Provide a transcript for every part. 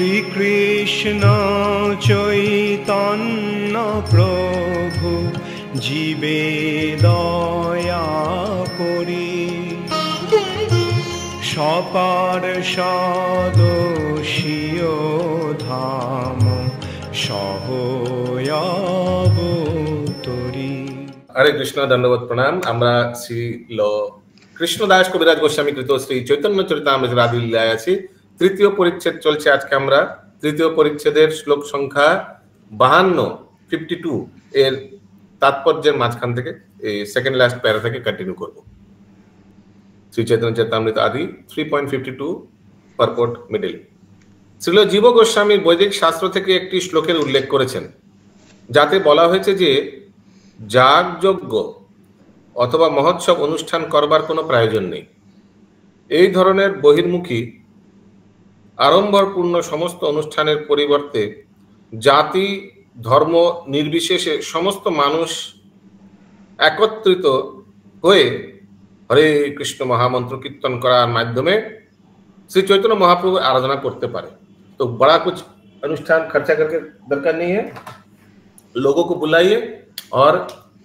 শ্রীকৃষ্ণ চৈতন্য প্রভু জীবে দয়া করি, সপার্ষদস্য ধাম সহয়াবতরি। হরে কৃষ্ণ, দণ্ডবত প্রণাম। আমরা শ্রীল কৃষ্ণদাস কবিরাজ গোস্বামী কৃত শ্রী চৈতন্য চরিতামৃত আদি লীলায় আছি। তৃতীয় পরিচ্ছেদ চলছে আজকে। আমরা তৃতীয় পরিচ্ছেদের শ্লোক সংখ্যা 52 এর তাৎপর্যের মাঝখান থেকে এই সেকেন্ড লাস্ট প্যারা থেকে কন্টিনিউ করব। শ্রী চৈতন্য চরিতামৃত আদি 3.52 পারপোর্ট মিডল। শ্রীল জীব গোস্বামী বৈদিক শাস্ত্র থেকে একটি শ্লোকের উল্লেখ করেছেন, যাতে বলা হয়েছে যে যাগযজ্ঞ অথবা মহোৎসব অনুষ্ঠান করবার কোনো প্রয়োজন নেই। এই ধরনের বহির্মুখী আড়ম্বরপূর্ণ সমস্ত অনুষ্ঠানের পরিবর্তে জাতি ধর্ম নির্বিশেষে সমস্ত মানুষ একত্রিত হয়ে হরে কৃষ্ণ মহামন্ত্র কীর্তন করার মাধ্যমে श्री चैतन्य महाप्रभु आराधना करते पारे। तो बड़ा कुछ अनुष्ठान खर्चा करके दरकार नहीं है, लोगों को बुलाइए और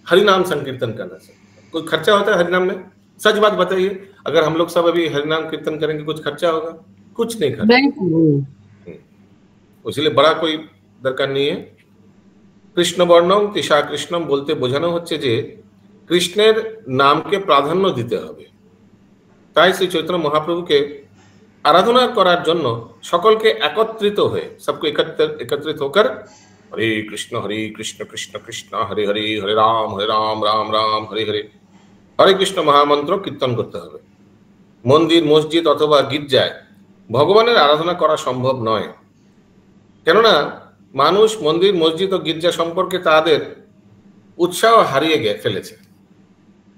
हरिनाम संकीर्तन करना से कोई खर्चा होता है हरिनाम में? सच बात बताइए, अगर हम लोग सब अभी हरिनाम कीर्तन करेंगे कुछ खर्चा होगा? कुछ नहीं खर्चा, इसलिए बड़ा कोई दरकार नहीं है। कृष्ण वर्णम तिशा कृष्णम बोलते বোঝানো হচ্ছে যে কৃষ্ণের নামকে প্রাধান্য দিতে হবে। তাই শ্রী চৈতন্য মহাপ্রভুকে आराधना करार जन्य सकलके एकत्रित हुए सबको एकत्रित होकर हरे कृष्ण कृष्ण कृष्ण हरे हरे हरे राम राम राम हरे हरे हरे कृष्ण महामंत्र कीर्तन करते हैं। मंदिर मस्जिद अथवा गिर्जाय भगवानेर आराधना करा सम्भव नय, केनना मानुष मंदिर मस्जिद और गिर्जा सम्पर्के तादेर उत्साह हारिए फेलेছে,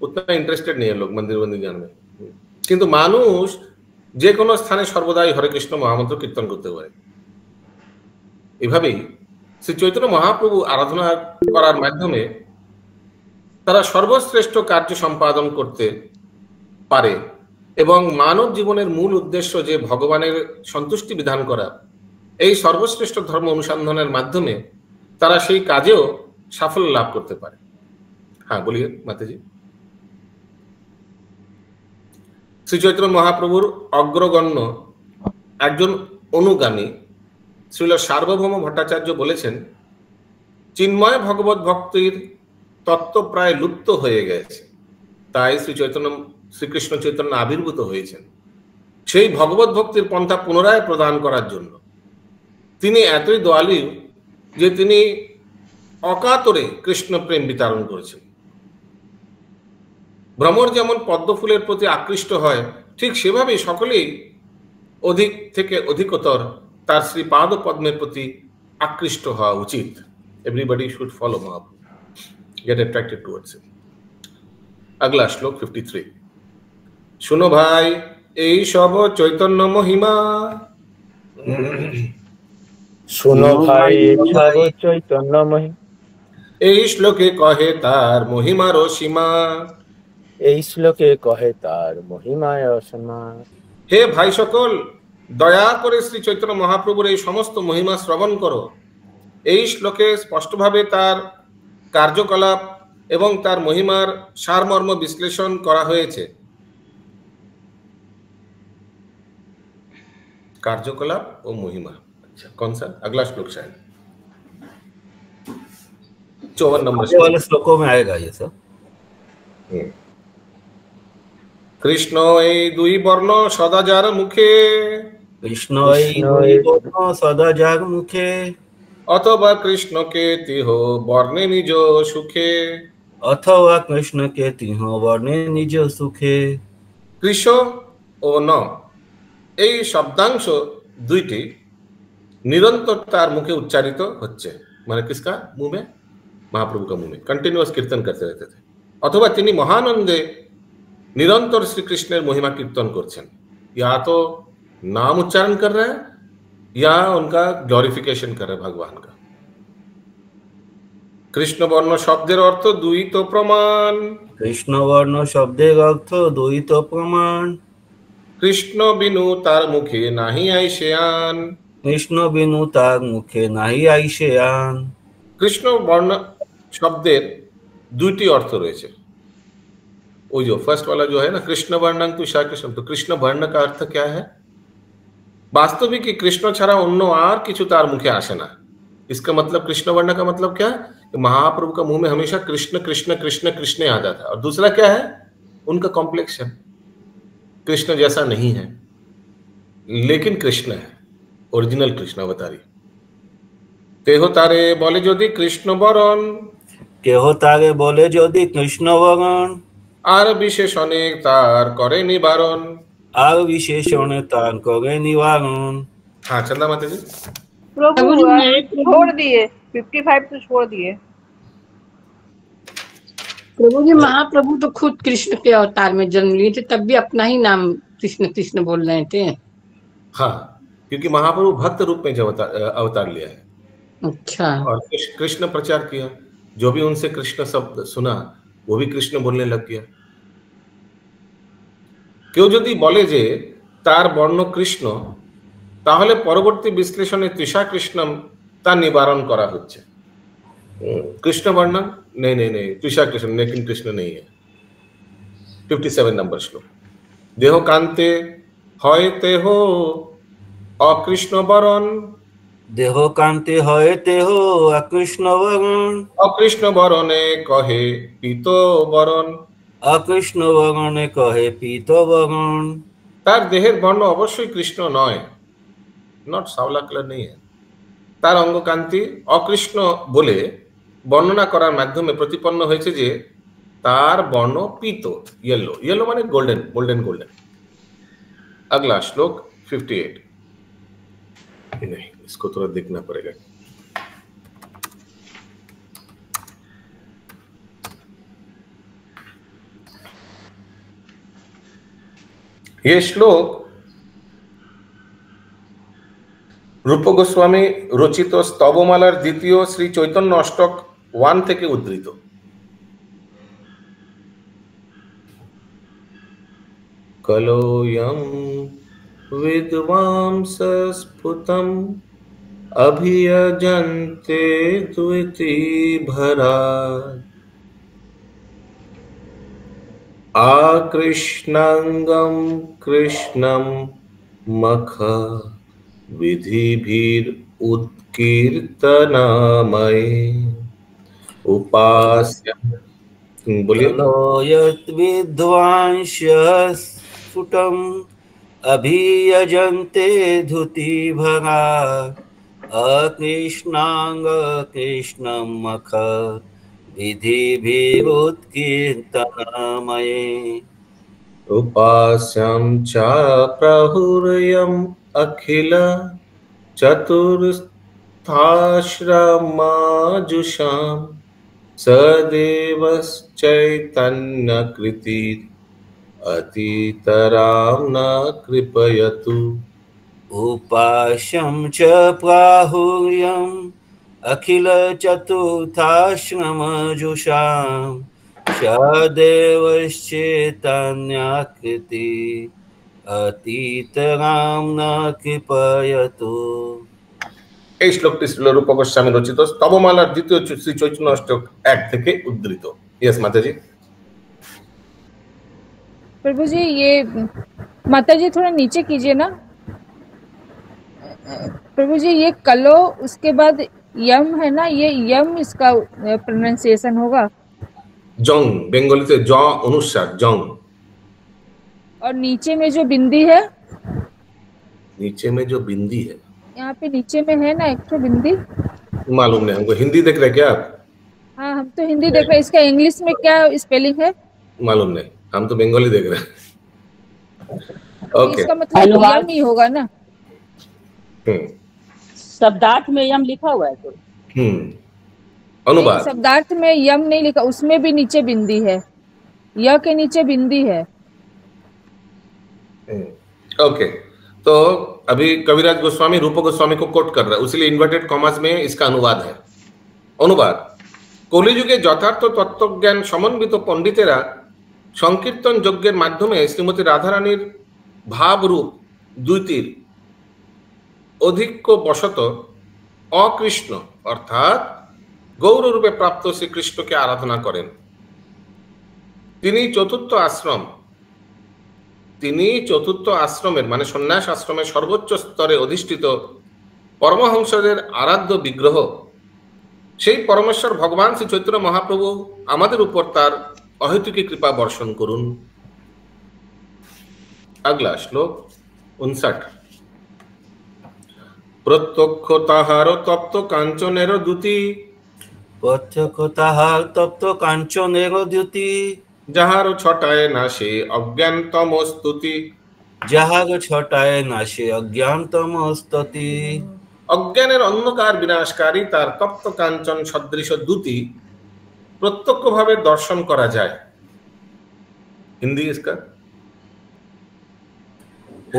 उतना इंटरेस्टेड नहीं है लोग मंदिर जाने। किन्तु मानुष যে কোনো স্থানে সর্বদাই হরে কৃষ্ণ মহামন্ত্র কীর্তন করতে পারে। এভাবেই শ্রী চৈতন্য মহাপ্রভু আরাধনা করার মাধ্যমে তারা সর্বশ্রেষ্ঠ কার্য সম্পাদন করতে পারে এবং মানব জীবনের মূল উদ্দেশ্য যে ভগবানের সন্তুষ্টি বিধান করা, এই সর্বশ্রেষ্ঠ ধর্ম অনুসন্ধানের মাধ্যমে তারা সেই কাজেও সাফল্য লাভ করতে পারে। হ্যাঁ বলিয়ে মাতাজি। শ্রী চৈতন্য মহাপ্রভুর অগ্রগণ্য একজন অনুগামী শ্রীল সার্বভৌম ভট্টাচার্য বলেছেন, চিন্ময় ভগবত ভক্তির তত্ত্ব প্রায় লুপ্ত হয়ে গেছে, তাই শ্রীকৃষ্ণ চৈতন্য আবির্ভূত হয়েছেন সেই ভগবত ভক্তির পন্থা পুনরায় প্রদান করার জন্য। তিনি এতই দয়ালু যে তিনি অকাতরে কৃষ্ণ প্রেম বিতরণ করেছেন। ভ্রমর যেমন পদ্ম ফুলের প্রতি আকৃষ্ট হয়, ঠিক সেভাবেই সকলেই অধিক থেকে অধিকতর তার শ্রী পাদ পদ্মের প্রতি আকৃষ্ট হওয়া উচিত। Everybody should follow Mahaprabhu, get attracted towards him. আগলা শ্লোক 53। শুনো ভাই এই সব চৈতন্য মহিমা, শুনো ভাই এই সব চৈতন্য মহিমা, এই শ্লোকে কহে তার মহিমার সীমা, এই শ্লোকে কহে তার মহিমায় অসীমা। হে ভাই সকল, দয়া করে শ্রী চৈতন্য মহাপ্রভুর এই সমস্ত মহিমা শ্রবণ করো। এই শ্লোকে স্পষ্টভাবে তার কার্যকলাপ এবং তার মহিমার সারমর্ম বিশ্লেষণ করা হয়েছে। কার্যকলাপ ও মহিমা, আচ্ছা कौन सा अगला श्लोक शायद 54 नंबर वाले श्लोकों में आएगा ये सब। কৃষ্ণ এই দুই বর্ণ সদা যার মুখে, কৃষ্ণ এই দুই বর্ণ সদা যার মুখে, অথবা কৃষ্ণকে তিহ বর্ণে নিজ সুখে, অথবা কৃষ্ণকে তিহ বর্ণে নিজ সুখে। কৃষ ও ন এই শব্দাংশ দুইটি निरंतर तार मुखे उच्चारित होच्छे, माने किसका मुंह में? महाप्रभु का मुंह में कंटिन्यूअस कीर्तन करते रहते थे। अथवा तिनी महानंदे निरंतर श्री कृष्णेर महिमा कीर्तन करछेन, या तो नाम उच्चारण कर रहे हैं या उनका ग्लोरिफिकेशन कर रहे हैं भगवान का। कृष्ण वर्ण शब्देर अर्थ द्वैत प्रमाण, कृष्ण वर्ण शब्देर अर्थ द्वैत प्रमाण। कृष्ण बिनु तार मुखे नाही आइसे आन, কৃষ্ণ বিনু তার মুখে নাহি আইসে আন। কৃষ্ণ বর্ণ শব্দের দুইটি অর্থ রয়েছে। वो जो फर्स्ट वाला जो है ना, कृष्ण वर्णं तुषार कृष्ण, तो कृष्ण वर्ण का अर्थ क्या है? वास्तविक कि कृष्ण छाड़ा अन्य आर किछु तार मुखे आसे ना। इसका मतलब कृष्ण वर्ण का मतलब क्या? महाप्रभु का मुंह में हमेशा कृष्ण कृष्ण कृष्ण कृष्ण आ जाता है। और दूसरा क्या है? उनका कॉम्प्लेक्शन कृष्ण जैसा नहीं है, लेकिन कृष्ण है, ओरिजिनल कृष्ण अवतारी। तेहो तारे बोले जोदी कृष्ण बरन, কেহ তারে বলে যদি কৃষ্ণ বরণ, আর বিশেষ অনেক তার করে নিবারণ। আর বিশেষণে তার করে নিবারণ। हाँ चंदा माता जी। प्रभु छोड़ दिए 55 तो छोड़ दिए। प्रभु जी महाप्रभु तो खुद कृष्ण के अवतार में जन्म लिए थे, तब भी अपना ही नाम कृष्ण कृष्ण बोल रहे थे। हाँ, क्योंकि महाप्रभु भक्त रूप में जब अवतार लिया है। अच्छा। और कृष्ण प्रचार किया, जो भी उनसे कृष्ण शब्द सुना वो भी कृष्ण बोलने लग गया। কেউ যদি বলে যে তার বর্ণ কৃষ্ণ, তাহলে পরবর্তী বিশ্লেষণে তৃষা কৃষ্ণম তা নিবারণ করা হচ্ছে। कृष्ण वर्ण नहीं नहीं नहीं, तृषा कृष्ण, लेकिन कृष्ण नहीं है। 57 नंबर श्लोक। देह कांते হয় তেহ অকৃষ্ণ বরণ, দেহ কান্তি হয় দেহ অকৃষ্ণ বরণ, অকৃষ্ণ বরণে কহে পীত বরণ। অকৃষ্ণ বরণে কহে পীত বরণ। তার দেহের বর্ণ অবশ্যই কৃষ্ণ নয়, নট সাওলা কালার নেই। তার অঙ্গকান্তি অকৃষ্ণ বলে বর্ণনা করার মাধ্যমে প্রতিপন্ন হয়েছে যে তার বর্ণ পীত, येलो। येलो माने गोल्डन, गोल्डन गोल्डन। अगला श्लोक 58। नहीं, इसको थोड़ा देखना पड़ेगा। ये श्लोक रूप गोस्वामी रचित स्तवमालार द्वितीय श्री चैतन्य अष्टक 1 থেকে উদ্ধৃত। कलोयं विद्वांसस्फुतम् अभियजन्ते द्विति भरा, आकृष्णांगं कृष्णं मख विधिभिर उत्कीर्तनामय उपास्य। बोलिए। यत् विद्वांसस्फुटम् अभियजन्ते धुतिभरा, अकृष्णांग कृष्णं मख विधिभिरुत्कीर्तनामये उपास्यं च प्रहुर्यम् अखिल चतुर्थाश्रमाजुषां सदेवश्चैतन्यकृतिः अतितरां न कृपयतु। उपास्यं च प्राहुर्यम् अखिल चतुर्थाश्रमजुषां सदेवश्चैतन्याकृति अतीतरां न कृपयतु। এই শ্লোকটি ছিল রূপ গোস্বামী রচিত স্তবমালার দ্বিতীয় শ্রী চৈতন্য অষ্টক 1 থেকে উদ্ধৃত। यस माताजी। प्रभु जी ये माता जी थोड़ा नीचे कीजिए ना प्रभु जी। ये कलो उसके बाद यम है ना, ये यम इसका प्रोनाउंसिएशन होगा। জং বেঙ্গলিতে জ অনুস্বার জং। और नीचे में जो बिंदी है, नीचे में जो बिंदी है, यहाँ पे नीचे में है ना एक तो बिंदी। मालूम नहीं हमको। हिंदी देख रहे क्या आप? हाँ हम तो हिंदी देख रहे हैं, इसका इंग्लिश में क्या स्पेलिंग है मालूम नहीं, हम तो बंगाली देख रहे हैं। ओके, इसका मतलब यम ही होगा ना। शब्दार्थ में यम लिखा हुआ है तो अनुवाद। शब्दार्थ में यम नहीं लिखा, उसमें भी नीचे बिंदी है, य के नीचे बिंदी है। ओके, तो अभी कविराज गोस्वामी रूप गोस्वामी को कोट कर रहा है, इसलिए इन्वर्टेड कॉमास में इसका अनुवाद है। अनुवाद। कलिजुगे यथार्थ तत्वज्ञान समन्वित पंडितेरा संकीर्तन यज्ञेर माध्यमे श्रीमती राधारानीर भाव रूप द्वितीर অধিক্য বশত অকৃষ্ণ অর্থাৎ গৌর রূপে প্রাপ্ত শ্রীকৃষ্ণকে আরাধনা করেন। তিনি চতুর্থ আশ্রমের মানে সন্ন্যাস আশ্রমের সর্বোচ্চ স্তরে অধিষ্ঠিত পরমহংসদের আরাধ্য বিগ্রহ। সেই পরমেশ্বর ভগবান শ্রী চৈতন্য মহাপ্রভু আমাদের উপর তার অহেতুকী কৃপা বর্ষণ করুন। আগলা শ্লোক 59। প্রত্যক্ষ তাহার তপ্ত কাঞ্চনের দ্যুতি, প্রত্যক্ষ তাহার তপ্ত কাঞ্চনের দ্যুতি, যাহার ছটায় না সে অজ্ঞানতম স্তুতি, যাহার ছটায় নাশে অজ্ঞানতম স্তুতি। অজ্ঞানের অন্ধকার বিনাশকারী তার তপ্ত কাঞ্চন সদৃশ দ্যুতি প্রত্যক্ষভাবে দর্শন করা যায়। হিন্দি इसका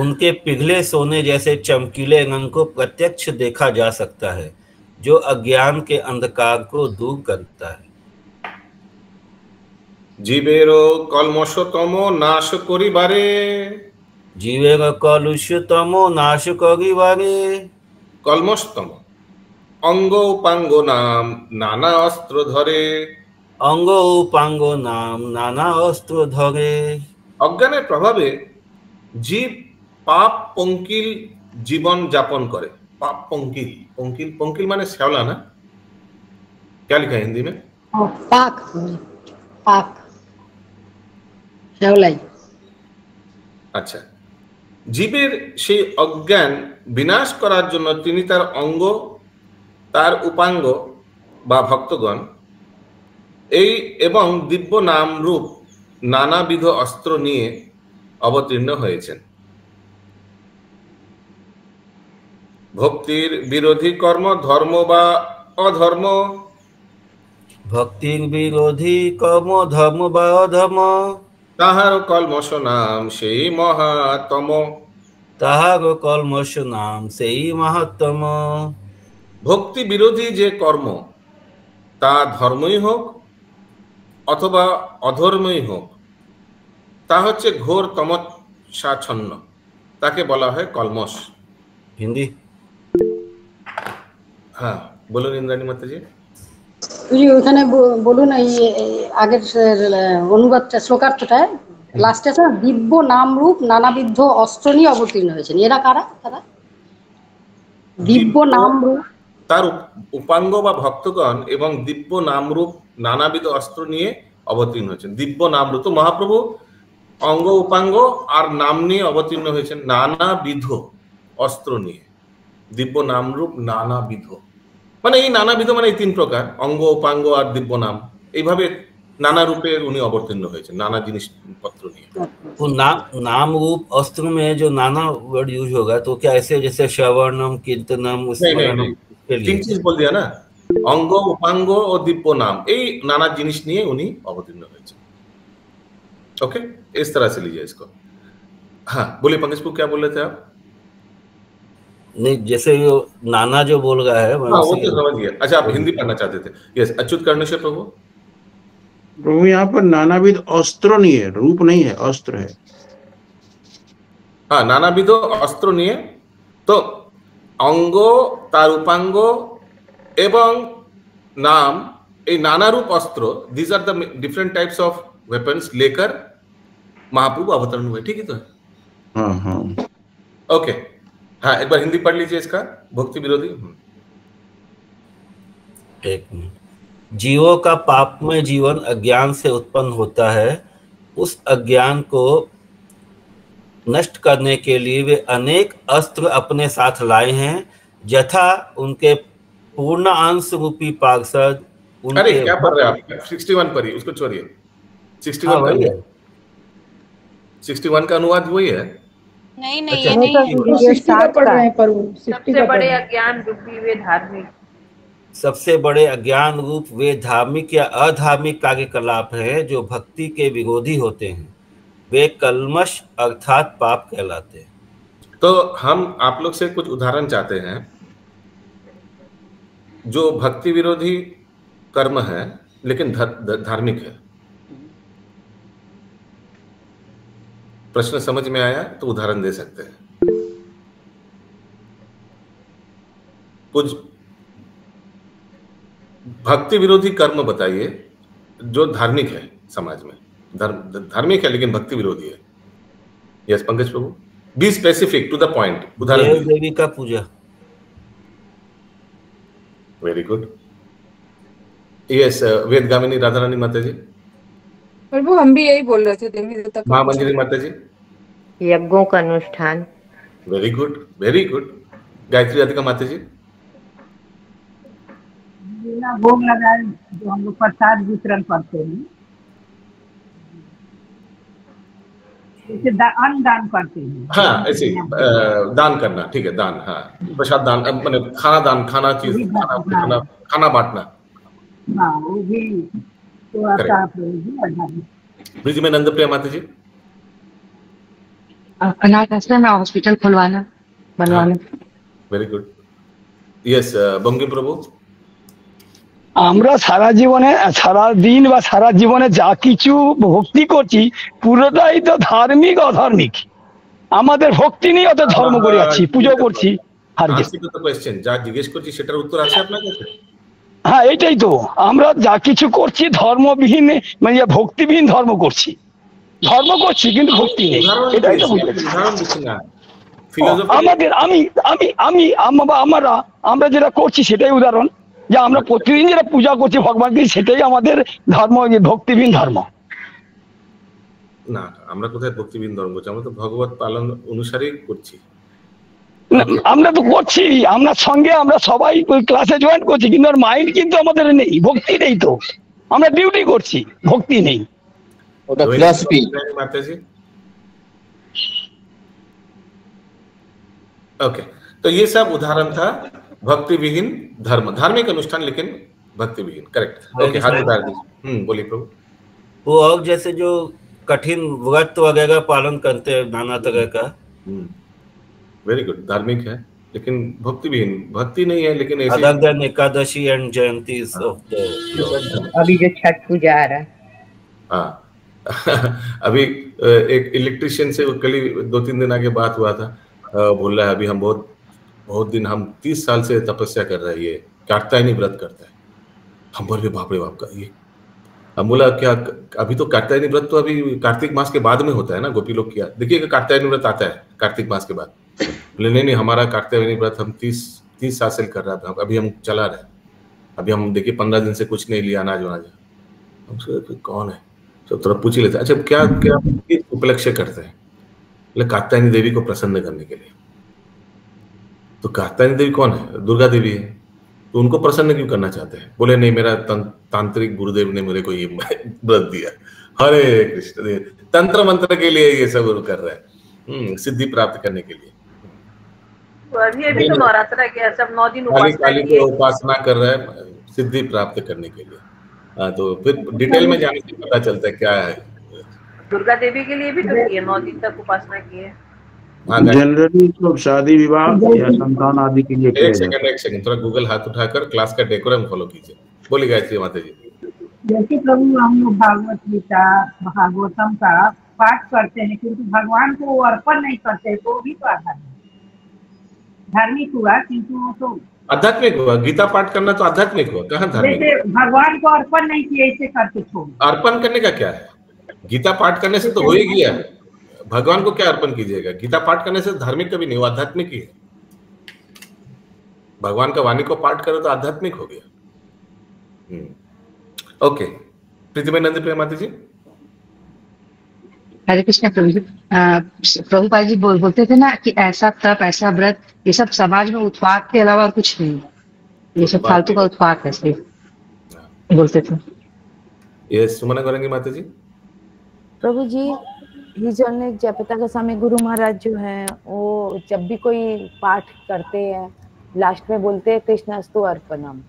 उनके पिघले सोने जैसे चमकीले रंग को प्रत्यक्ष देखा जा सकता है, जो अज्ञान के अंधकार को दूर करता है। জীবেরও কলমশতম নাশ করিবারে, जीवेर कलुषतम नाश करिबारे, কলমশতম অঙ্গ উপাঙ্গ নাম নানা অস্ত্র ধরে, अंग उपांग नाम नाना अस्त्र धरे। অজ্ঞানের প্রভাবে জীব পাপ পঙ্কিল জীবন যাপন করে। पाप पंकिल, पंकिल पंकिल माने श्यावला ना, क्या लिखा है हिंदी में? पाक पाक श्यावलाई। আচ্ছা, জীবের সেই অজ্ঞান বিনাশ করার জন্য তিনি তার অঙ্গ, তার উপাঙ্গ বা ভক্তগণ এই এবং দিব্য নাম রূপ নানাবিধ অস্ত্র নিয়ে অবতীর্ণ হয়েছেন। ভক্তির বিরোধী কর্ম ধর্ম বা অধর্ম, भक्तिर विरोधी कर्म धर्म बा अधर्म, তাহার কলমশ নাম সেই মহাতম, তাহার কলমশ নাম সেই মহাত্তম। ভক্তি বিরোধী যে কর্ম তা ধর্মই হোক অথবা অধর্মই হোক, তা হচ্ছে ঘোর তমসাচ্ছন্ন, তাকে বলা হয় কলমশ। हिंदी হ্যাঁ বলুন ইন্দ্রাণী মাতাজি। ওখানে বলুন এই আগের অনুবাদটা শ্লোকার্থটা লাস্টে আছে না, দিব্য নামরূপ নানাবিধ অস্ত্র নিয়ে অবতীর্ণ হয়েছেন। এরা কারা? তারা দিব্য নামরূপ, তার উপাঙ্গ বা ভক্তগণ এবং দিব্য নামরূপ নানাবিধ অস্ত্র নিয়ে অবতীর্ণ হয়েছেন। দিব্য নামরূপ তো মহাপ্রভু অঙ্গ উপাঙ্গ আর নাম নিয়ে অবতীর্ণ হয়েছেন, নানাবিধ অস্ত্র নিয়ে। দিব্য নামরূপ নানাবিধ মানে এই নানাবিধ মানে এই তিন প্রকার, অঙ্গ উপাঙ্গ আর দিব্য নাম, এইভাবে नाना रूपे उन्हें अवतीर्ण हुए थे, नाना जिनिस पत्र नहीं। तो नाम रूप अस्त्र में जो नाना वर्ड यूज होगा तो क्या ऐसे जैसे श्रवणम कीर्तनम नहीं, तीन चीज बोल दिया ना, अंग उपांग और दिव्य नाम, यही नाना जिनिस नहीं उन्हीं अवतीर्ण हुए थे। ओके, इस तरह से लीजिए इसको। हाँ बोलिए पंकज क्या बोल रहे थे आप? नहीं जैसे यो नाना जो बोल रहा है हाँ वो तो समझ गया। अच्छा आप हिंदी पढ़ना चाहते थे? यस, अच्युत कर्णेश्वर प्रभु। प्रभु यहाँ पर नानाविध अस्त्र नहीं है, रूप नहीं है, अस्त्र है। हाँ नानाविध अस्त्र नहीं है, तो अंग तार उपांग एवं नाम ये नाना रूप अस्त्र, these are the different types of weapons लेकर महाप्रभु अवतरण हुए। ठीक है तो हाँ हाँ ओके। हाँ एक बार हिंदी पढ़ लीजिए इसका, भक्ति विरोधी। एक मिनट। जीवों का पापमय जीवन अज्ञान से उत्पन्न होता है, उस अज्ञान को नष्ट करने के लिए वे अनेक अस्त्र अपने साथ लाए हैं, यथा उनके पूर्ण अंश रूपी पार्षद। अरे क्या पढ़ रहे हैं आप? 61 पढ़िए, उसको छोड़िए। 61 का अनुवाद वही है। नहीं अच्छा, ये नहीं, पढ़ रहे हैं पर सबसे बड़े अज्ञान रूपी वे धार्मिक, सबसे बड़े अज्ञान रूप वे धार्मिक या अधार्मिक कार्यकलाप हैं जो भक्ति के विरोधी होते हैं, वे कलमश अर्थात पाप कहलाते हैं। तो हम आप लोग से कुछ उदाहरण चाहते हैं जो भक्ति विरोधी कर्म है लेकिन धार्मिक है। प्रश्न समझ में आया तो उदाहरण दे सकते हैं। कुछ भक्ति विरोधी कर्म बताइए जो धार्मिक है समाज में, धार्मिक है लेकिन भक्ति विरोधी है। Yes Pankaj Prabhu, be specific to the point. उदाहरण देव देवी का पूजा। Very good. Yes Vedagamini Radha Rani Mata ji. प्रभु हम भी यही बोल रहे थे, देवी देवता का माँ मंजरी माता जी। यज्ञों का अनुष्ठान। Very good, very good. Gayatri Radhika माता जी। भोग लगाए जो हम लोग प्रसाद वितरण करते हैं, जैसे अन्न दान करते हैं। हाँ ऐसे दान करना, ठीक है, दान, हाँ प्रसाद दान, मैंने खाना दान, खाना चीज, खाना बांटना। हाँ वो भी थोड़ा सा ब्रिज में नंदप्रिया माता जी। अनाथ आश्रम में हॉस्पिटल खुलवाना, बनवाना। Very good. यस बंगी प्रभु। আমরা সারা জীবনে সারা দিন বা সারা জীবনে যা কিছু ভক্তি করছি পুরোটাই তো ধার্মিক অধার্মিক। আমাদের ভক্তি নেই, অত ধর্ম করে যাচ্ছি, পুজো করছি। কোশ্চেন যা জিজ্ঞেস করছি সেটার উত্তর আছে আপনার কাছে? হ্যাঁ এটাই তো, আমরা যা কিছু করছি ধর্মবিহীন, মানে ভক্তিবিহীন ধর্ম করছি। ধর্ম করছি কিন্তু ভক্তি নেই, এটাই তো বুঝেছি। আমাদের আমি আমি আমি আমরা যেটা করছি সেটাই উদাহরণ, যে আমরা প্রতিদিন যেটা পূজা করছি ভগবানকে, সেটাই আমাদের ধর্ম, ভক্তিবিহীন ধর্ম। না আমরা কোথায় ভক্তিবিহীন ধর্ম করছি? আমরা তো ভগবত পালন অনুসারেই করছি। আমরা তো করছি, আমরা সঙ্গে আমরা সবাই ওই ক্লাসে জয়েন করছি, কিন্তু আর মাইন্ড কিন্তু আমাদের নেই, ভক্তি নেই। তো আমরা ডিউটি করছি, ভক্তি নেই। ওটা ফিলসফি। माताजी ओके, तो ये सब उदाहरण था भक्ति विहीन धर्म, धार्मिक अनुष्ठान लेकिन भक्ति विहीन। करेक्ट, ओके हाथ उतार दीजिए। बोलिए प्रभु। वो और जैसे जो कठिन व्रत वगैरह का पालन करते हैं नाना तरह का। वेरी गुड, धार्मिक है लेकिन भक्ति विहीन, भक्ति नहीं है लेकिन ऐसे other than Ekadashi and Jayanti of the. अभी जो छठ पूजा आ रहा है। हाँ अभी एक इलेक्ट्रिशियन से कल 2-3 दिन आगे बात हुआ था, बोल रहा है अभी हम बहुत दिन, हम 30 साल से तपस्या कर रहे हैं, ये कात्यायनी व्रत करता है। हम बोले बाप रे बाप का ये। हम बोला क्या अभी तो कात्यायनी व्रत तो अभी कार्तिक मास के बाद में होता है ना, गोपी लोग किया देखिए कात्यायनी व्रत आता है कार्तिक मास के बाद। बोले नहीं हमारा कात्यायनी व्रत हम 30 साल से कर रहा था, अभी हम चला रहे, अभी हम देखिए 15 दिन से कुछ नहीं लिया अनाज वनाज। हम सोचे कौन है, तो थोड़ा पूछ ही लेते। अच्छा क्या क्या उपलक्ष्य करते हैं? बोले कात्यायनी देवी को प्रसन्न करने के लिए। तो कात्यायनी देवी कौन है? दुर्गा देवी है, तो उनको प्रसन्न क्यों करना चाहते हैं? बोले नहीं मेरा तांत्रिक गुरुदेव ने मेरे को ये व्रत दिया। हरे कृष्ण, तंत्र मंत्र के लिए ये सब कर रहे हैं, सिद्धि प्राप्त करने के लिए। अभी तो नवरात्र है, सब 9 दिन काली को उपासना कर रहे हैं सिद्धि प्राप्त करने के लिए। तो फिर डिटेल में जाने से पता चलता है क्या है। दुर्गा देवी के लिए भी तो किए, 9 दिन तक उपासना की है। जनरली तो शादी विवाह या संतान आदि के लिए। एक सेकंड थोड़ा गूगल हाथ उठाकर क्लास का डेकोरम फॉलो कीजिए। बोलिए गायत्री माता जी। जैसे प्रभु हम लोग भागवत गीता भागवतम का पाठ करते हैं, किंतु भगवान को वो अर्पण नहीं करते, तो भी तो धार्मिक हुआ, किंतु तो आध्यात्मिक हुआ। गीता पाठ करना तो आध्यात्मिक हुआ, कहाँ धार्मिक? जैसे भगवान को अर्पण नहीं किया, इसे करके छोड़। अर्पण करने का क्या है? गीता पाठ करने से तो हो ही गया, भगवान को क्या अर्पण कीजिएगा? गीता पाठ करने से धार्मिक कभी नहीं हुआ, आध्यात्मिक ही है। भगवान का वाणी को पाठ करो तो आध्यात्मिक हो गया। ओके, प्रीतिमय नंदप्रिया माता जी। हरे कृष्ण प्रभु जी। प्रभुपाद जी बोलते थे ना कि ऐसा तप ऐसा व्रत ये सब समाज में उत्पाद के अलावा और कुछ नहीं, ये सब फालतू का उत्पाद है सिर्फ, बोलते थे। ये सुमना करेंगे माता जी। प्रभु जी ही जन जयप्रता गोस्वामी गुरु महाराज जो है वो जब भी कोई पाठ करते हैं लास्ट में बोलते हैं कृष्णास्तु अर्पणम।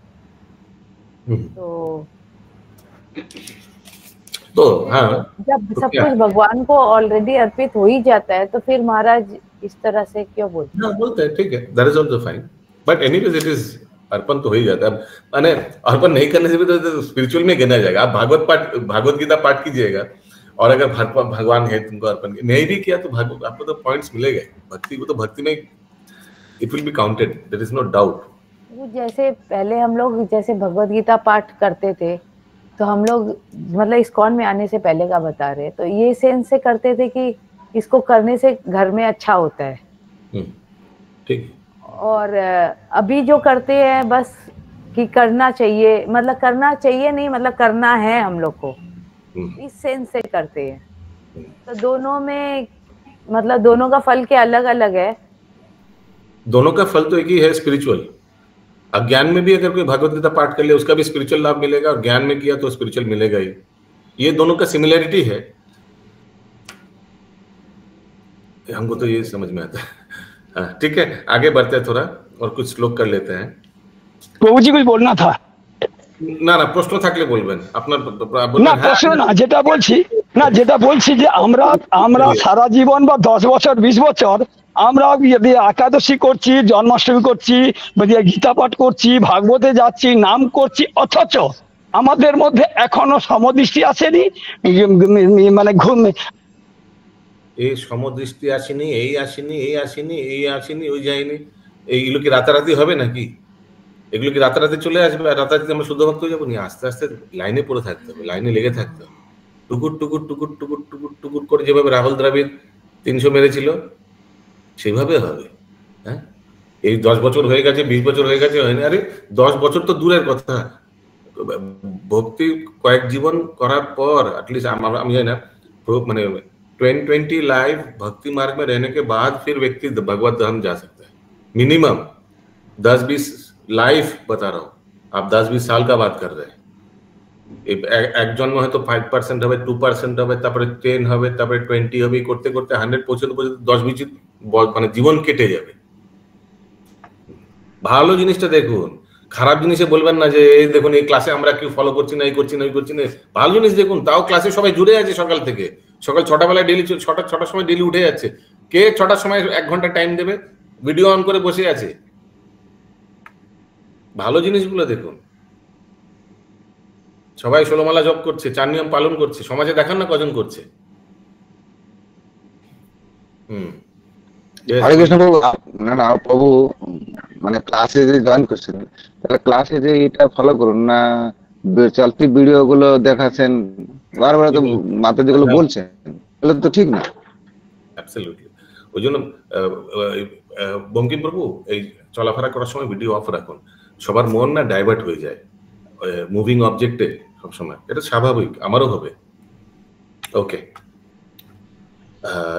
तो हाँ, जब सब कुछ भगवान को ऑलरेडी अर्पित हो ही जाता है तो फिर महाराज इस तरह से क्यों बोलते हैं? बोलते हैं ठीक है, that is also fine, but anyways it is अर्पण तो हो ही जाता है। माने अर्पण नहीं करने से भी तो स्पिरिचुअल में गिना जाएगा। आप भागवत गीता पाठ कीजिएगा और अगर भगवान है तुमको अर्पण नहीं भी किया तो आपको तो पॉइंट्स मिलेगा। भक्ति को तो भक्ति में it will be counted, there is no doubt. वो जैसे पहले हम लोग जैसे भगवत गीता पाठ करते थे, तो हम लोग मतलब इस्कॉन में आने से पहले का बता रहे, तो ये सेंस से करते थे कि इसको करने से घर में अच्छा होता है। ठीक। और अभी जो करते हैं बस कि करना चाहिए, मतलब करना चाहिए नहीं, मतलब करना है हम लोग को, इस सेंस से करते हैं। तो दोनों में मतलब दोनों का फल क्या अलग अलग है? दोनों का फल तो एक ही है, स्पिरिचुअल। अज्ञान में भी अगर कोई भगवत गीता पाठ कर ले उसका भी स्पिरिचुअल लाभ मिलेगा, और ज्ञान में किया तो स्पिरिचुअल मिलेगा ही। ये दोनों का सिमिलैरिटी है, हमको तो ये समझ में आता है। हाँ, ठीक है, आगे बढ़ते हैं थोड़ा और कुछ श्लोक कर लेते हैं। প্রভু জি कुछ बोलना था? না না, প্রশ্ন থাকলে বলবেন আপনার। না প্রশ্ন না, যেটা বলছি যে আমরা সারা জীবন বা 10 বছর 20 বছর আমরা যদি একাদশী করছি, জন্মাষ্টমী করছি, গীতা পাঠ করছি, ভাগবতে যাচ্ছি, নাম করছি, অথচ আমাদের মধ্যে এখনো সমদৃষ্টি আসেনি, মানে ঘুম এই সমদৃষ্টি আসেনি, এই আসেনি, এই আসেনি, এই আসেনি, ওই যায়নি, এইগুলো কি রাতারাতি হবে নাকি? এগুলো কি রাতারাতি চলে আসবে আর রাতারাতি আমরা শুদ্ধ ভক্ত হয়ে যাবো? নিয়ে আস্তে আস্তে লাইনে পড়ে থাকতে হবে, লাইনে লেগে থাকতে হবে। টুকুর টুকুর টুকুর টুকুর টুকুর টুকুর করে যেভাবে রাহুল দ্রাবিড় 300 মেরেছিল সেভাবে হবে। হ্যাঁ, এই 10 বছর হয়ে গেছে, 20 বছর হয়ে গেছে, হয়নি। আরে 10 বছর তো দূরের কথা, ভক্তি কয়েক জীবন করার পর एटलीस्ट আমি জানি না, মানে 20 लाइफ भक्ति मार्ग में रहने के बाद फिर व्यक्ति भगवत धाम जा सकता है। मिनिमम 10-20 लाइफ बता रहा हूँ, आप 10-20 साल का बात कर रहे हैं। एक जन्म হয়তো 5% হবে, 2% হবে, তারপরে 10 হবে, তারপরে 20 হবে, করতে করতে 100 পৌঁছতে পৌঁছতে 10-20 মানে জীবন কেটে যাবে। ভালো জিনিসটা দেখুন, খারাপ জিনিসে বলবেন না যে এই দেখুন এই ক্লাসে আমরা কি ফলো করছি না, এই করছি না, ওই করছি না। ভালো জিনিস দেখুন, তাও ক্লাসে সবাই জুড়ে আছে সকাল থেকে, সকাল 6টা বেলায় ডেইলি 6টার সময় ডেইলি উঠে যাচ্ছে। কে 6টার সময় 1 ঘন্টা টাইম দেবে? ভিডিও অন করে বসে আছে। ভালো জিনিসগুলো দেখুন, সবাই 16 মালা জপ করছে, 4 নিয়ম পালন করছে, সমাজে দেখান না কজন করছে। হরে কৃষ্ণ প্রভু। না প্রভু, মানে ক্লাসে যে জয়েন করছেন, তাহলে ক্লাসে যে এটা ফলো করুন না, চলতি ভিডিও গুলো দেখাচ্ছেন বারবার, তো মাতা যেগুলো বলছেন এগুলো তো ঠিক না। অ্যাবসলিউটলি। ওই জন্য বঙ্কিম প্রভু এই চলাফেরা করার সময় ভিডিও অফ রাখুন, সবার মন না ডাইভার্ট হয়ে যায় মুভিং অবজেক্টে সবসময়, এটা স্বাভাবিক, আমারও হবে। ओके,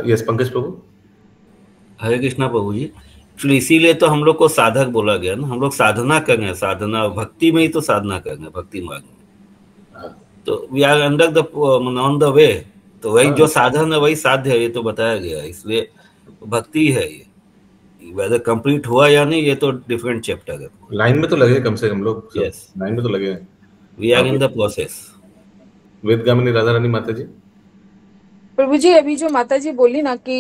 यस पंकज प्रभु। हरे कृष्णा प्रभु जी। एक्चुअली इसीलिए तो हम लोग को साधक बोला गया ना, हम लोग साधना कर रहे हैं, साधना भक्ति में ही तो साधना कर रहे हैं, भक्ति मार्ग में। तो we are under the on the way, तो वही जो साधन है वही साध्य है, ये तो बताया गया है। इसलिए भक्ति है ये, वेदर कंप्लीट हुआ या नहीं ये तो डिफरेंट चैप्टर है। लाइन में तो लगे कम से कम लोग। यस, लाइन में तो लगे, we are in the process. Vedagamini Radha Rani Mata ji. प्रभु जी, अभी जो माता जी बोली ना कि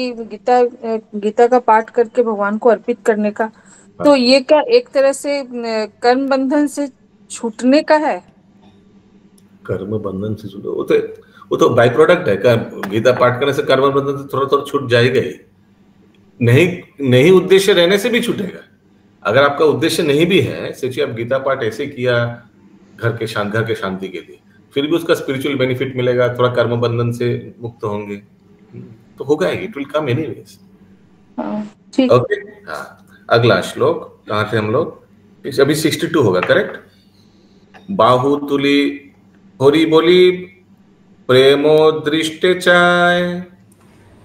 गीता का पाठ करके भगवान को अर्पित करने का, तो ये क्या एक तरह से कर्म बंधन से छूटने का है? कर्म बंधन से छूटो, वो तो बाई प्रोडक्ट है। गीता पाठ करने से कर्म बंधन से थोड़ा थोड़ा छूट जाएगा ही, नहीं उद्देश्य रहने से भी छूटेगा। अगर आपका उद्देश्य नहीं भी है, सोचिए आप गीता पाठ ऐसे किया घर के शांति के लिए, फिर भी उसका स्पिरिचुअल बेनिफिट मिलेगा, थोड़ा कर्म बंधन से मुक्त होंगे, तो होगा ही, it will come anyways. Okay, हाँ, अगला श्लोक कहाँ थे हम लोग? अभी 62 होगा, करेक्ट। बाहु तुली हरि बोली प्रेमो दृष्टि चाय,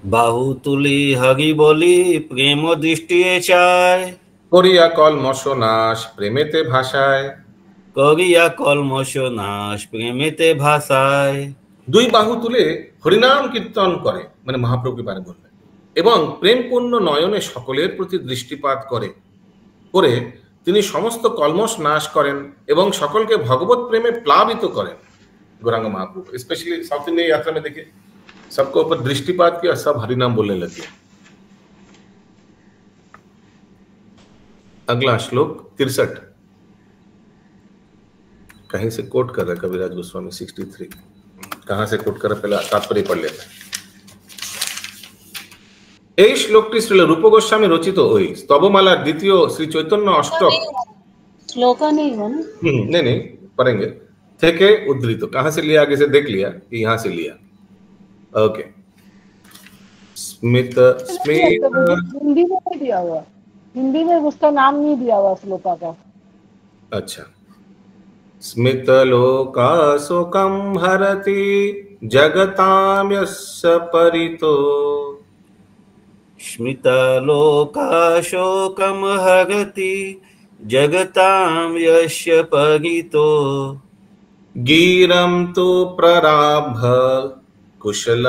बाहु तुली हरि बोली प्रेमो दृष्टि चाय, करिया कलमश नाश प्रेमेते भाषाय, करिया कलमश नाश प्रेमेते भाषाय। দুই বাহু তুলে হরিনাম কীর্তন করে, মানে মহাপ্রভুকে বারে বললেন, এবং প্রেমপূর্ণ নয়নে সকলের প্রতি দৃষ্টিপাত করে তিনি সমস্ত কলমশ নাশ করেন এবং সকলকে ভগবত প্রেমে প্লাবিত করেন। गौरांग महाप्रभु स्पेशली साउथ इंडिया यात्रा में देखिए, सबको ऊपर दृष्टिपात किया, सब हरिनाम बोलने लगे। अगला श्लोक 63 कहीं से कोट कर रहे हैं कविराज गोस्वामी 63, कहां से कोट कर रहे पहले तात्पर्य पढ़ लेते हैं। এই শ্লোকটি শ্রীল রূপ গোস্বামী রচিত ওই স্তবমালার দ্বিতীয় শ্রী চৈতন্য অষ্টক श्लोका नहीं हुआ ना? नहीं नहीं पढ़ेंगे। थे उद्धृत, कहां से लिया, आगे से देख लिया कि यहां से लिया। ओके। स्मित स्मित हिंदी में नहीं दिया हुआ, हिंदी में उसका नाम नहीं दिया हुआ श्लोका का। अच्छा। स्मितलोका शोकं हरति जगतां यस्य परितो। स्मितलोका शोकं हरति जगतां यस्य परितो। गिरं तु प्रराभ कुशल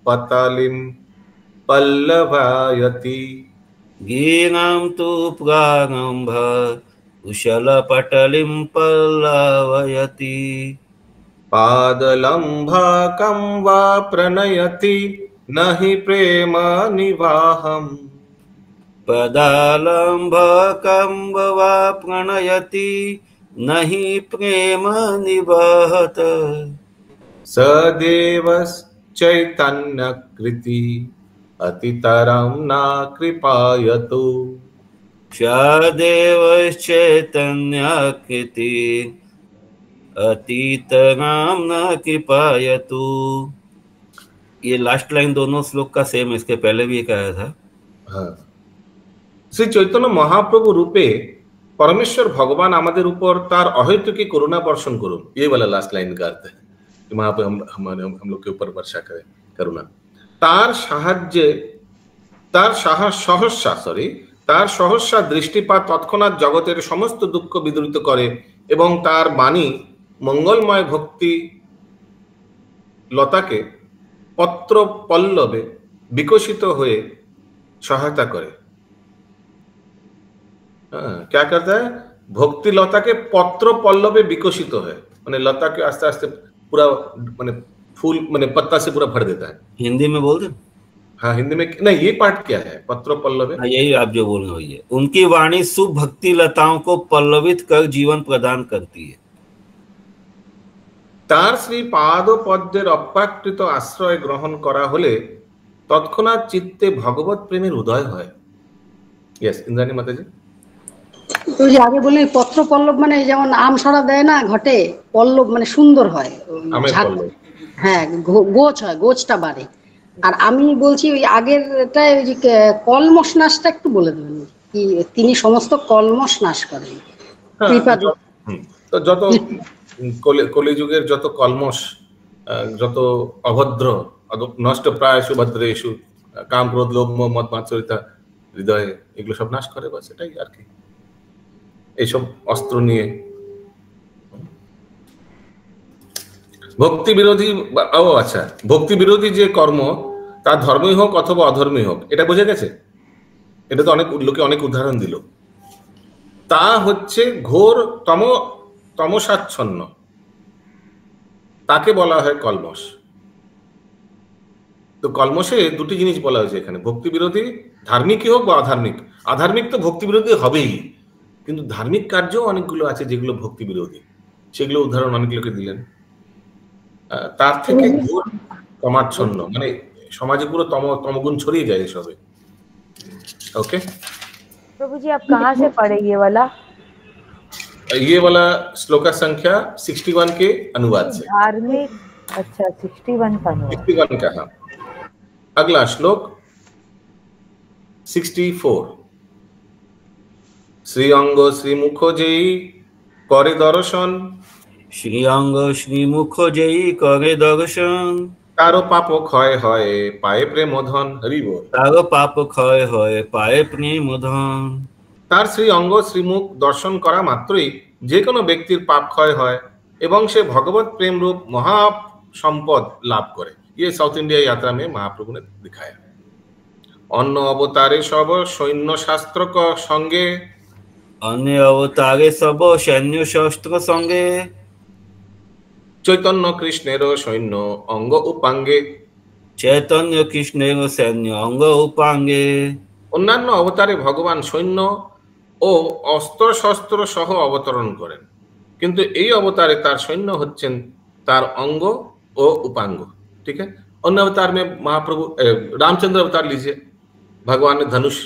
पतलिं पल्लवायति। गिरं तु प्रारम्भ कुशलपटलिं पल्लवयति। पादलम्भकं वा प्रणयति न हि प्रेम निवाहम्। पदालम्भकं वा प्रणयति न हि प्रेम निवहत। सदेवश्चैतन्यकृति अतितरं न कृपायतु। सदेवश्चैतन्यकृति अतितरं न कृपायतु। ये लास्ट लाइन दोनों श्लोक का सेम, इसके पहले भी एक आया था। हाँ। श्री चैतन्य महाप्रभु रूपे परमेश्वर भगवान আমাদের উপর তার অহেতুকী করুণা বর্ষণ করুন, ये वाला लास्ट लाइन का अर्थ है कि वहां पे हम लोग के ऊपर वर्षा करें करुणा। তার সাহায্যে তার সহস্যা দৃষ্টিপাত তৎক্ষণাৎ জগতের সমস্ত দুঃখ বিদূরিত করে এবং তার বাণী মঙ্গলময় ভক্তি লতাকে পত্র পল্লবে বিকশিত হয়ে সহায়তা করে। क्या करता है? भक्ति लता के पत्र पल्लवे विकसित है, माने लता के आस्ते आस्ते पूरा माने फूल माने पत्ता से पूरा भर देता है। हिंदी में बोल दे। हाँ हिंदी में नहीं, ये पार्ट क्या है? पत्र पल्लवे। यही आप जो बोल रहे हैं। उनकी वाणी शुभ भक्ति लताओं को पल्लवित कर जीवन प्रदान करती है। तार श्री पाद पद्मेर अप्राकृत आश्रय ग्रहण करा होले तत्क्षणात् चित्ते भगवत प्रेमेर उदय হয়। यस इंद्राणी माताजी। তো যে আগে বললেন পত্র পল্লব মানে যেমন আম সরা দেয় না ঘটে, পল্লব মানে সুন্দর হয়, হ্যাঁ গোছ হয়, গোছটা বাড়ে। আর আমি বলছি ওই আগেরটা ওই যে কলমশ নাশটা একটু বলে দেবেন কি তিনি সমস্ত কলমশ নাশ করেন কৃপা। তো যত কলিযুগের যত কলমশ, যত অভদ্র নষ্ট প্রায়শু ভদ্রেশু কাম ক্রোধ লোভ মোহ মদ মাৎসরিতা হৃদয়ে, এগুলো সব নাশ করে, বাস এটাই আর কি। এইসব অস্ত্র নিয়ে ভক্তি বিরোধী, আচ্ছা ভক্তি বিরোধী যে কর্ম তা ধর্মই হোক অথবা অধর্মই হোক, এটা বোঝা গেছে? এটা তো অনেক লোকে অনেক উদাহরণ দিল। তা হচ্ছে ঘোর তমসাচ্ছন্ন, তাকে বলা হয় কলমশ। তো কলমশে দুটি জিনিস বলা হয়েছে এখানে, ভক্তি বিরোধী, ধার্মিকই হোক বা অধার্মিক। আধার্মিক তো ভক্তি বিরোধী হবেই, কিন্তু ধার্মিক কার্য অনেকগুলো আছে যেগুলো ভক্তি বিরোধী, সেগুলো উদাহরণ অনেক লোকে দিলেন। তার থেকে ঘোর তমাচ্ছন্ন, মানে সমাজে পুরো তমগুণ ছড়িয়ে যায় এসবে। ओके प्रभु जी आप कहाँ से पढ़े ये वाला श्लोका संख्या 61 के अनुवाद से। धार्मिक, अच्छा 61 का अनुवाद। 61 का, हाँ। अगला श्लोक 64। श्री अंग श्री मुख जेई करे दर्शन। श्री अंग श्री मुख जेई करे दर्शन। तारो पाप क्षय হয় পায়ে প্রেম ধন। হরি বল। तारो पाप क्षय হয় পায়ে প্রেম ধন। তার শ্রী অঙ্গ শ্রীমুখ দর্শন করা মাত্রই যে কোনো ব্যক্তির পাপ ক্ষয় হয় এবং সে ভগবত প্রেম रूप মহা সম্পদ লাভ করে। ये साउथ इंडिया यात्रा में महाप्रभु ने दिखाया। অন্য অবতারে সব সৈন্য শাস্ত্র সঙ্গে, অন্য অবতারে সব সৈন্য শাস্ত্র সঙ্গে, চৈতন্য কৃষ্ণের সৈন্য অঙ্গ উপাঙ্গে, চৈতন্য কৃষ্ণের সৈন্য অঙ্গ উপাঙ্গে। অন্যান্য অবতারে ভগবান সৈন্য ও অস্ত্র শস্ত্র সহ অবতরণ করেন, কিন্তু এই অবতারে তার সৈন্য হচ্ছেন তার অঙ্গ ও उपांग। ठीक है। अन्य अवतार में महाप्रभु रामचंद्र अवतार लीजिए, भगवान ने धनुष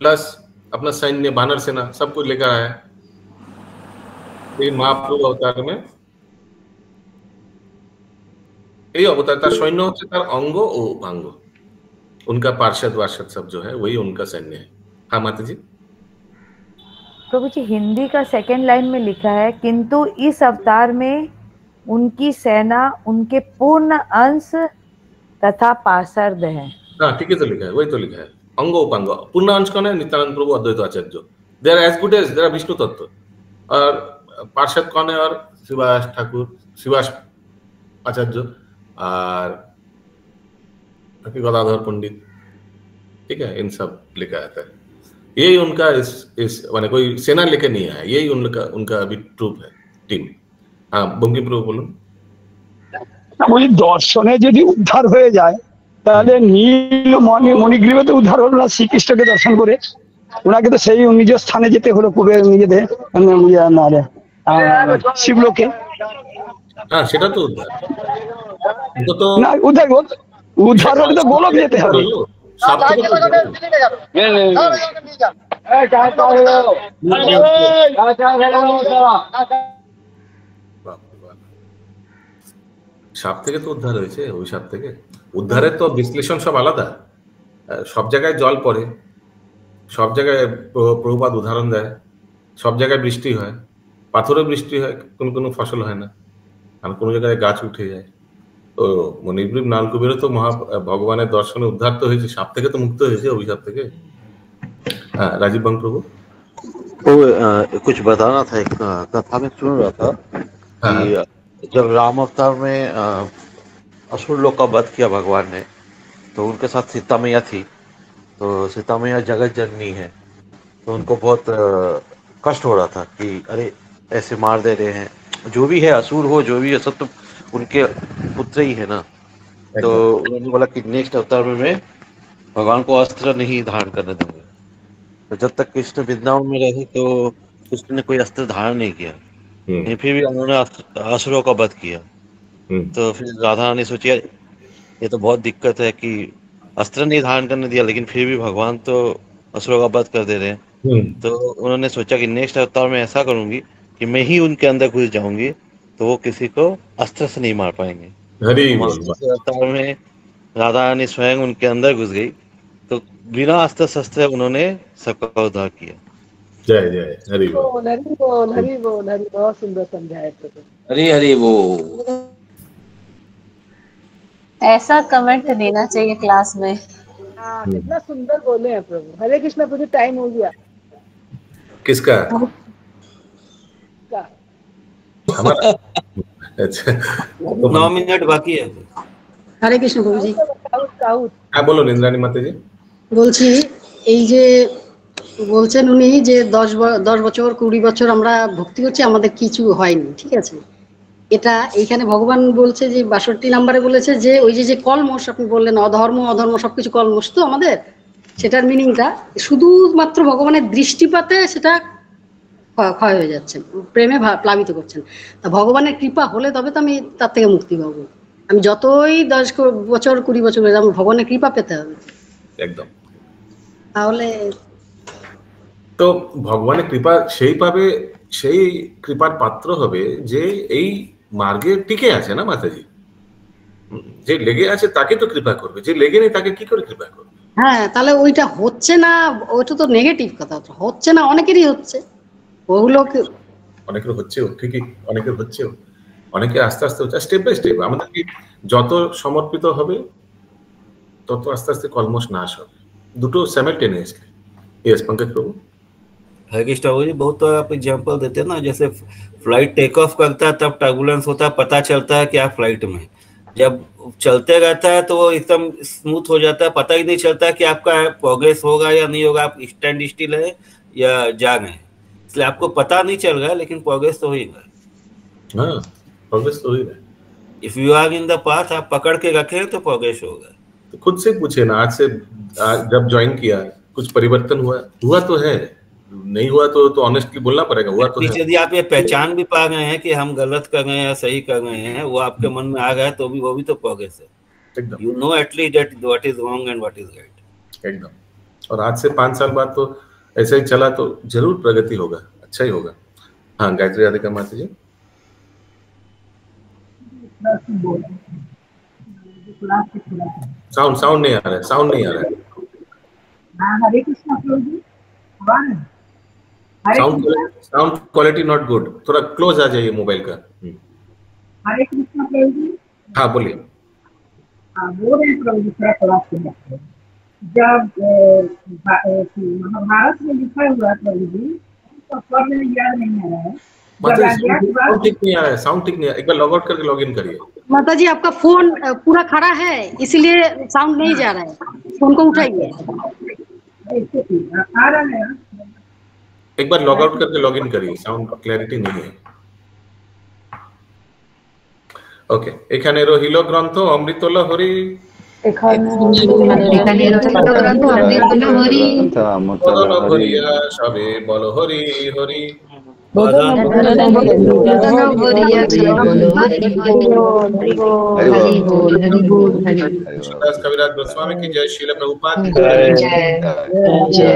प्लस अपना सैन्य बानर सेना सब कुछ लेकर आया। এই মহাপ্রভু অবতার में এই अवतार তার सैन्य হচ্ছে তার अंग ও उपांग उनका पार्षद वार्षद सब जो है वही उनका सैन्य है। हाँ माता जी। प्रभु जी हिंदी का सेकंड लाइन में लिखा है किंतु इस अवतार में उनकी सेना उनके पूर्ण अंश तथा पार्षद है। हाँ ठीक है, तो लिखा है, वही तो लिखा है, अंग उपांग। पूर्ण अंश कौन है? Nityananda Prabhu Advaita Acharya, they are as good as they are Vishnu tattva. और पार्षद कौन है? और शिवास ठाकुर, शिवास आचार्य और गदाधर पंडित, ठीक है, इन सब लिखा आता है। यही उनका इस माने कोई सेना लेके नहीं आया, यही उनका अभी ट्रूप है, टीम। हाँ बंकी प्रभु बोलून। বলি দর্শনে যদি উদ্ধার হয়ে যায় তাহলে নীল মণিগ্রীবে তো উদ্ধার হলো না, শ্রীকৃষ্ণকে দর্শন করে ওনাকে তো সেই নিজ স্থানে যেতে হলো পূর্বে নিজেদের শিবলোকে। হ্যাঁ সেটা তো উদ্ধার, তো না উদ্ধার হলে তো গোলক যেতে হবে। সাপ থেকে তো উদ্ধার হয়েছে, ওই সাপ থেকে উদ্ধারের তো বিশ্লেষণ সব আলাদা। সব জায়গায় জল পড়ে, সব জায়গায় প্রভুপাদ উদাহরণ দেয়, সব জায়গায় বৃষ্টি হয়, পাথরে বৃষ্টি হয়, কোনো ফসল হয় না, আর কোনো জায়গায় গাছ উঠে যায়। তো মণিগ্রীব নালকুবেরও তো ভগবানের দর্শনে উদ্ধার তো হয়েছে, সাপ থেকে তো মুক্ত হয়েছে, অভিशाप থেকে। हाँ राजीव बंग प्रभु। वो कुछ बताना था, एक कथा में सुन रहा था कि जब राम अवतार में असुर लोग का वध किया भगवान ने, तो उनके साथ सीता मैया थी। तो सीता मैया जगत जननी है, तो उनको बहुत कष्ट हो रहा था कि अरे ऐसे मार दे रहे हैं, जो भी है असुर हो जो भी है सब तो उनके पुत्र ही है ना। तो उन्होंने बोला कि नेक्स्ट अवतार में मैं भगवान को अस्त्र नहीं धारण करने दूंगा। तो जब तक कृष्ण वृंदावन में रहे तो कृष्ण ने कोई अस्त्र धारण नहीं किया, फिर भी उन्होंने असुरों का वध किया। तो फिर राधा ने सोची ये तो बहुत दिक्कत है कि अस्त्र नहीं धारण करने दिया लेकिन फिर भी भगवान तो असुरों का वध कर दे रहे हैं। तो उन्होंने सोचा कि नेक्स्ट अवतार में ऐसा करूंगी कि मैं ही उनके अंदर घुस जाऊंगी तो वो किसी को अस्त्र से नहीं मार पाएंगे। अवतार में राधा रानी स्वयं उनके अंदर घुस गई, तो बिना अस्त्र शस्त्र उन्होंने सबका उद्धार किया। जय जय हरि बोल, हरि बोल, हरि बोल, हरि, बहुत सुंदर समझाया प्रभु। हरि हरि बोल। ऐसा कमेंट देना चाहिए क्लास में। हाँ कितना सुंदर बोले हैं प्रभु। हरे कृष्ण प्रभु, टाइम हो गया। किसका? हमारा। अच्छा 9 मिनट बाकी है। हरे कृष्ण प्रभु जी। हाँ बोलो निंद्रानी माता जी। বলছি এই যে বলছেন উনি যে 10 বছর 20 বছর আমরা ভক্তি করছি, আমাদের কিছু হয়নি, ঠিক আছে। এটা এইখানে ভগবান বলছে যে 62 নম্বরে বলেছে যে ওই যে কলমশ আপনি বললেন, অধর্ম অধর্ম সবকিছু কলমশ তো আমাদের, সেটার মিনিংটা শুধুমাত্র ভগবানের দৃষ্টিপাতে সেটা ক্ষয় হয়ে যাচ্ছে, প্রেমে প্লাবিত করছেন। তা ভগবানের কৃপা হলে তবে তো আমি তার থেকে মুক্তি পাবো। আমি যতই 10 বছর 20 বছর আমার ভগবানের কৃপা পেতে হবে একদম। তাহলে তো ভগবানের কৃপা সেই পাবে, সেই কৃপার পাত্র হবে যে এই মার্গে টিকে আছে না মাতাজি। যে লেগে আছে তাকে তো কৃপা করবে, যে লেগে নেই তাকে কি করে কৃপা করবে? হ্যাঁ তাহলে ওইটা হচ্ছে না, ওইটা তো নেগেটিভ কথা, হচ্ছে না অনেকেরই হচ্ছে, ওগুলো অনেকের হচ্ছেও, ঠিকই অনেকের হচ্ছেও, অনেকে আস্তে আস্তে হচ্ছে, স্টেপ বাই স্টেপ। আমাদের যত সমর্পিত হবে তত আস্তে আস্তে কলমশ নাশ হবে, দুটো সাইমultaneously। यस पंकज प्रभु। हरे कृष्ण जी, बहुत तो आप एग्जांपल देते हैं ना, जैसे फ्लाइट टेक ऑफ करता है तब टर्बुलेंस होता है, पता चलता है कि आप फ्लाइट में, जब चलते रहता है तो वो एकदम स्मूथ हो जाता है, पता ही नहीं चलता है कि आपका प्रोग्रेस होगा या नहीं होगा, आप स्टैंड स्टिल है या जा गए, इसलिए आपको पता नहीं चल रहा है लेकिन प्रोग्रेस तो हो ही रहा है। हाँ प्रोग्रेस तो हो ही रहा है। If you are in the path, आप पकड़ के रखे तो प्रोग्रेस होगा। तो खुद से पूछे ना, आज से जब ज्वाइन किया कुछ परिवर्तन हुआ तो है, नहीं हुआ तो ऑनेस्टली बोलना पड़ेगा, हुआ तो है। यदि आप ये पहचान भी पा गए हैं कि हम गलत कर रहे हैं या सही कर रहे हैं, वो आपके मन में आ गया तो भी वो भी तो प्रोग्रेस है। You know at least that what is wrong and what is right. एकदम। और आज से 5 साल बाद तो ऐसा ही चला तो जरूर प्रगति होगा, अच्छा ही होगा। हाँ गायत्री राधिका माता जी। साउंड नहीं आ रहा है, साउंड नहीं आ रहा है। हरे कृष्णा प्रभु जी, साउंड क्वालिटी नॉट गुड, थोड़ा क्लोज आ जाइए मोबाइल का। हरे कृष्णा प्रभु जी। हाँ बोलिए। बोल रहे हैं प्रभु जी, थोड़ा जब महाभारत में लिखा हुआ प्रभु जी तो पढ़ने में याद नहीं आ रहा है। साउंड ठीक नहीं आ रहा है, साउंड ठीक नहीं आ रहा है। एक बार लॉग आउट करके लॉग इन करिए। माता जी आपका फोन पूरा खड़ा है इसीलिए साउंड नहीं जा रहा है, फोन को उठाइए। आ रहा है, एक बार लॉग आउट करके लॉग इन करिए, साउंड क्लैरिटी नहीं है। ওকে, এখানে রহিল গ্রন্থ অমৃতল হরি, বদন ভরিয়া সবে বল হরি হরি। दास कविराज गोस्वामी की जय, श्रील प्रभुपाद की जय।